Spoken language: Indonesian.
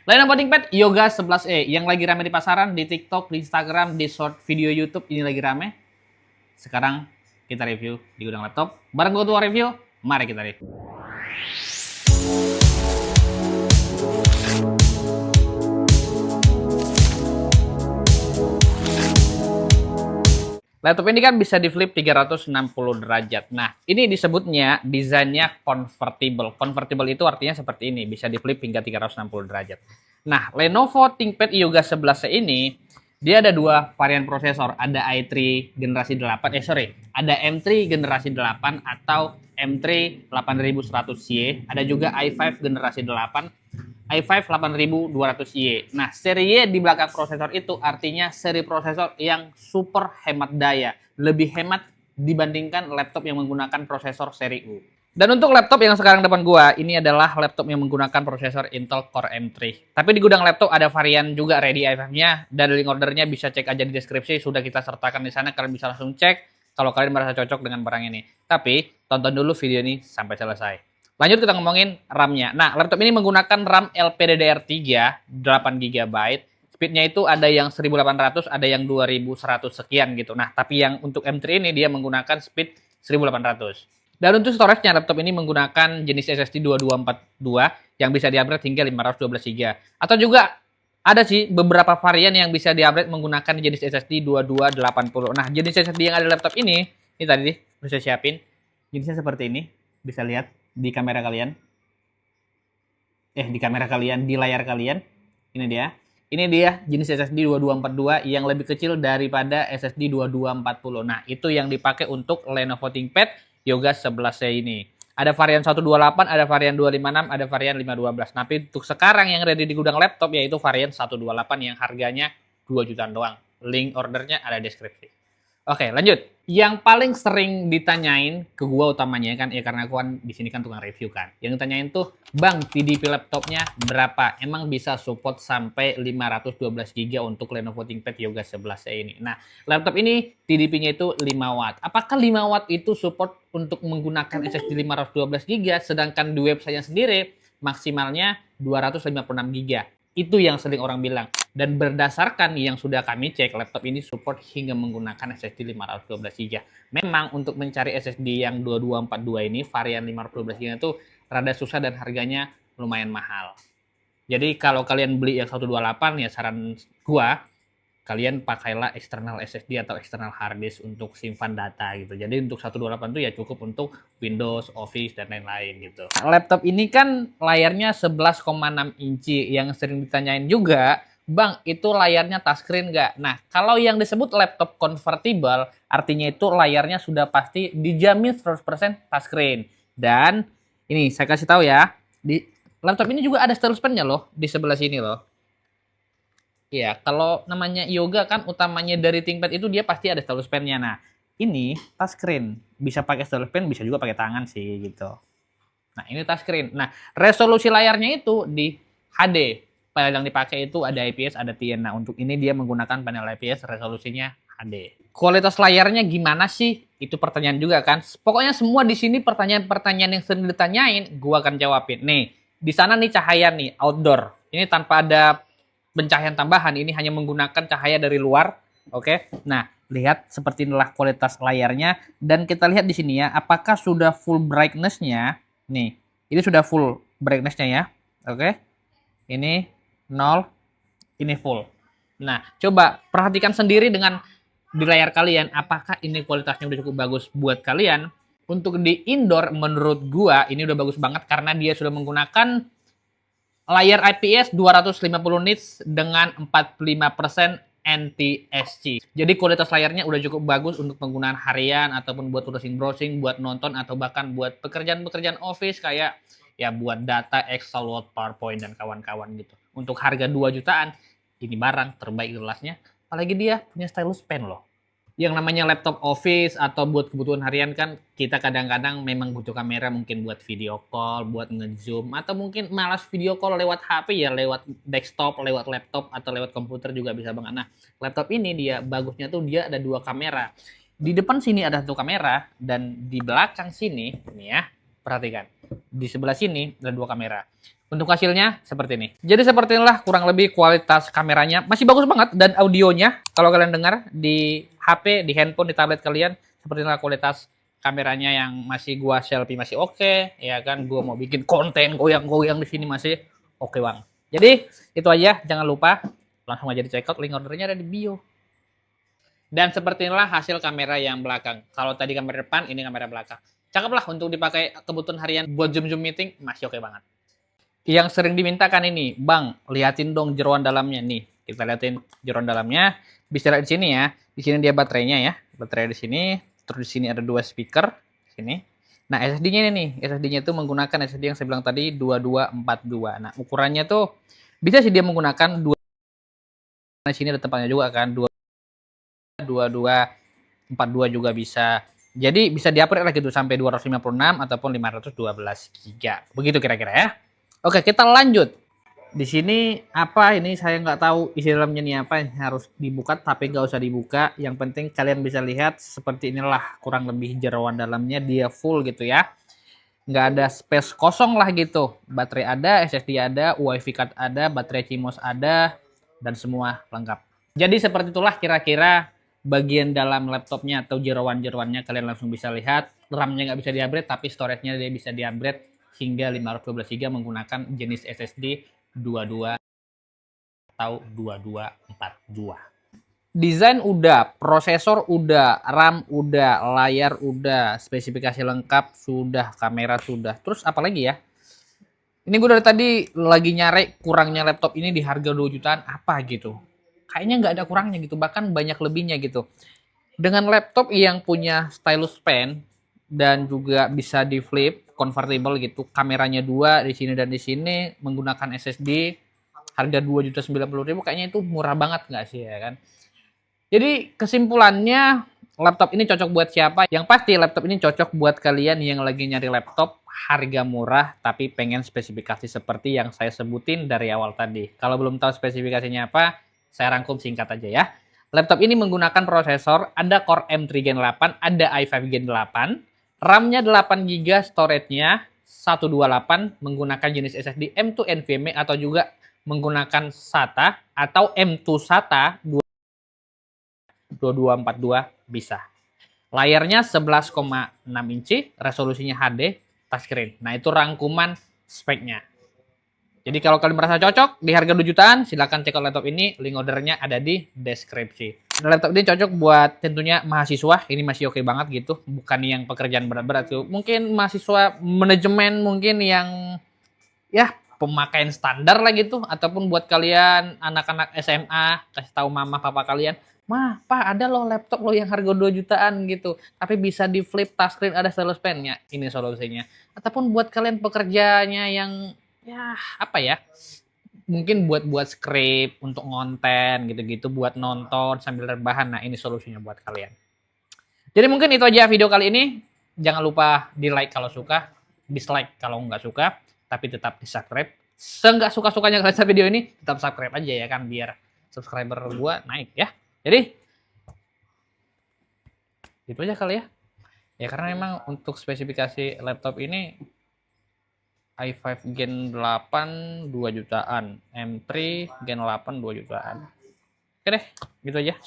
Lenovo ThinkPad Yoga 11e yang lagi rame di pasaran, di TikTok, di Instagram, di short video YouTube ini lagi rame. Sekarang kita review di gudang laptop. Bareng gue tua review, mari kita review. Laptop ini kan bisa di flip 360 derajat. Nah, ini disebutnya desainnya convertible. Convertible itu artinya seperti ini, bisa di flip hingga 360 derajat. Nah, Lenovo ThinkPad Yoga 11 ini dia ada dua varian prosesor, ada i3 generasi 8, ada M3 generasi 8 atau M3 8100Y, ada juga i5 generasi 8, i5 8200Y. Nah, seri Y di belakang prosesor itu artinya seri prosesor yang super hemat daya, lebih hemat dibandingkan laptop yang menggunakan prosesor seri U. Dan untuk laptop yang sekarang depan gua, ini adalah laptop yang menggunakan prosesor Intel Core M3. Tapi di gudang laptop ada varian juga ready i5-nya, dan link ordernya bisa cek aja di deskripsi, sudah kita sertakan di sana, kalian bisa langsung cek kalau kalian merasa cocok dengan barang ini. Tapi tonton dulu video ini sampai selesai. Lanjut kita ngomongin RAM-nya. Nah, laptop ini menggunakan RAM LPDDR3 8GB. Speednya itu ada yang 1800, ada yang 2100 sekian gitu. Nah, tapi yang untuk M3 ini dia menggunakan speed 1800. Dan untuk storage-nya, laptop ini menggunakan jenis SSD 2242 yang bisa di-upgrade hingga 512GB. Atau juga ada sih beberapa varian yang bisa di-upgrade menggunakan jenis SSD 2280. Nah, jenis SSD yang ada di laptop ini tadi bisa siapin. Jenisnya seperti ini, bisa lihat di kamera kalian. Di layar kalian. Ini dia. Ini dia jenis SSD 2242 yang lebih kecil daripada SSD 2240. Nah, itu yang dipakai untuk Lenovo ThinkPad Yoga 11 ini. Ada varian 128, ada varian 256, ada varian 512. Tapi untuk sekarang yang ready di gudang laptop yaitu varian 128 yang harganya 2 jutaan doang. Link ordernya ada di deskripsi. Oke, lanjut. Yang paling sering ditanyain ke gua utamanya kan ya karena gua di sini kan tukang review kan. Yang ditanyain tuh, "Bang, TDP laptopnya berapa? Emang bisa support sampai 512 GB untuk Lenovo ThinkPad Yoga 11 ini?" Nah, laptop ini TDP-nya itu 5 watt. Apakah 5 watt itu support untuk menggunakan SSD 512 GB sedangkan di website-nya sendiri maksimalnya 256 GB? Itu yang sering orang bilang. Dan berdasarkan yang sudah kami cek, laptop ini support hingga menggunakan SSD 512 GB. Memang untuk mencari SSD yang 2242 ini, varian 512 GB itu rada susah dan harganya lumayan mahal. Jadi kalau kalian beli yang 128, ya saran gua, kalian pakailah eksternal SSD atau eksternal hard disk untuk simpan data gitu. Jadi untuk 128 itu ya cukup untuk Windows, Office, dan lain-lain gitu. Laptop ini kan layarnya 11,6 inci. Yang sering ditanyain juga, "Bang, itu layarnya touchscreen nggak?" Nah, kalau yang disebut laptop convertible, artinya itu layarnya sudah pasti dijamin 100% touchscreen. Dan ini saya kasih tahu ya, di laptop ini juga ada stylus pen-nya loh, di sebelah sini loh. Iya, kalau namanya yoga kan utamanya dari ThinkPad itu dia pasti ada stylus pen-nya. Nah, ini touchscreen. Bisa pakai stylus pen, bisa juga pakai tangan sih gitu. Nah, ini touchscreen. Nah, resolusi layarnya itu di HD. Panel yang dipakai itu ada IPS, ada TN. Nah, untuk ini dia menggunakan panel IPS, resolusinya HD. Kualitas layarnya gimana sih? Itu pertanyaan juga kan. Pokoknya semua di sini pertanyaan-pertanyaan yang sering ditanyain, gua akan jawabin. Nih, di sana nih cahaya nih, outdoor. Ini tanpa ada pencahayaan tambahan, ini hanya menggunakan cahaya dari luar. Oke. Nah, lihat seperti inilah kualitas layarnya dan kita lihat di sini ya, apakah sudah full brightness-nya? Nih, ini sudah full brightness-nya ya. Oke. Ini 0, ini full. Nah, coba perhatikan sendiri dengan di layar kalian, apakah ini kualitasnya udah cukup bagus buat kalian? Untuk di indoor menurut gua ini udah bagus banget karena dia sudah menggunakan layar IPS 250 nits dengan 45% NTSC. Jadi kualitas layarnya udah cukup bagus untuk penggunaan harian ataupun buat browsing, buat nonton atau bahkan buat pekerjaan-pekerjaan office kayak ya buat data, Excel, Word, PowerPoint dan kawan-kawan gitu. Untuk harga 2 jutaan, ini barang terbaik kelasnya. Apalagi dia punya stylus pen loh. Yang namanya laptop office atau buat kebutuhan harian kan kita kadang-kadang memang butuh kamera mungkin buat video call, buat nge-zoom atau mungkin malas video call lewat HP ya lewat desktop, lewat laptop atau lewat komputer juga bisa banget. Nah, laptop ini dia bagusnya tuh dia ada 2 kamera. Di depan sini ada 1 kamera dan di belakang sini ini ya, perhatikan. Di sebelah sini ada 2 kamera. Untuk hasilnya seperti ini. Jadi seperti inilah kurang lebih kualitas kameranya. Masih bagus banget dan audionya kalau kalian dengar di HP, di handphone, di tablet kalian, seperti inilah kualitas kameranya yang masih gua selfie masih oke, ya kan? Gua mau bikin konten goyang-goyang di sini masih oke bang. Jadi itu aja, jangan lupa langsung aja di check out, link ordernya ada di bio. Dan seperti inilah hasil kamera yang belakang. Kalau tadi kamera depan, ini kamera belakang. Cakep lah untuk dipakai kebutuhan harian buat zoom-zoom meeting, masih oke banget. Yang sering dimintakan ini, Bang, liatin dong jeroan dalamnya nih. Kita liatin jeroan dalamnya. Bisa lihat di sini ya. Di sini dia baterainya ya. Baterai di sini. Terus di sini ada 2 speaker. Sini. Nah, SSD-nya ini nih. SSD-nya itu menggunakan SSD yang saya bilang tadi 2242. Nah, ukurannya tuh bisa sih dia menggunakan 2. Di sini ada tempatnya juga kan. 2242 juga bisa. Jadi bisa di-upgrade lah gitu sampai 256 ataupun 512 GB. Begitu kira-kira ya. Oke, kita lanjut. Di sini apa ini saya nggak tahu isi dalamnya nih apa, harus dibuka tapi nggak usah dibuka. Yang penting kalian bisa lihat seperti inilah kurang lebih jeroan dalamnya, dia full gitu ya. Nggak ada space kosong lah gitu. Baterai ada, SSD ada, WiFi card ada, baterai CMOS ada, dan semua lengkap. Jadi seperti itulah kira-kira bagian dalam laptopnya atau jeroan-jeroannya kalian langsung bisa lihat. RAM-nya nggak bisa di-upgrade tapi storage-nya dia bisa di-upgrade hingga 512 GB menggunakan jenis SSD 22 atau 2242. Desain udah, prosesor udah, RAM udah, layar udah, spesifikasi lengkap sudah, kamera sudah. Terus apa lagi ya? Ini gue dari tadi lagi nyari kurangnya laptop ini di harga 2 jutaan apa gitu. Kayaknya nggak ada kurangnya gitu, bahkan banyak lebihnya gitu. Dengan laptop yang punya stylus pen dan juga bisa di flip, convertible gitu, kameranya 2 di sini dan di sini, menggunakan SSD, harga 2.090.000 kayaknya itu murah banget nggak sih ya kan? Jadi kesimpulannya laptop ini cocok buat siapa? Yang pasti laptop ini cocok buat kalian yang lagi nyari laptop harga murah tapi pengen spesifikasi seperti yang saya sebutin dari awal tadi. Kalau belum tahu spesifikasinya apa, saya rangkum singkat aja ya. Laptop ini menggunakan prosesor, ada Core M3 Gen 8, ada i5 Gen 8, RAM-nya 8GB, storage-nya 128 menggunakan jenis SSD M2 NVMe atau juga menggunakan SATA atau M2 SATA 2242 bisa. Layarnya 11,6 inci, resolusinya HD, touchscreen. Nah, itu rangkuman speknya. Jadi kalau kalian merasa cocok di harga 2 jutaan, silahkan cek out laptop ini. Link ordernya ada di deskripsi. Laptop ini cocok buat tentunya mahasiswa. Ini masih oke banget gitu. Bukan yang pekerjaan berat-berat tuh. Mungkin mahasiswa manajemen mungkin yang ya pemakaian standar lah gitu. Ataupun buat kalian anak-anak SMA, kasih tahu mama papa kalian, "Mah, Pak, ada loh laptop lo yang harga 2 jutaan gitu. Tapi bisa di flip touchscreen, ada stylus pen-nya." Ini solusinya. Ataupun buat kalian pekerjanya yang ya apa ya, mungkin buat skrip untuk ngonten gitu-gitu, buat nonton sambil rebahan. Nah, ini solusinya buat kalian. Jadi mungkin itu aja video kali ini. Jangan lupa di like kalau suka, dislike kalau nggak suka, tapi tetap di subscribe. Seenggak suka-sukanya kalian video ini, tetap subscribe aja ya kan, biar subscriber gua naik ya. Jadi itu aja kali ya. Ya karena memang untuk spesifikasi laptop ini i5 Gen 8 2 jutaan, M3 Gen 8 2 jutaan. Oke deh, gitu aja.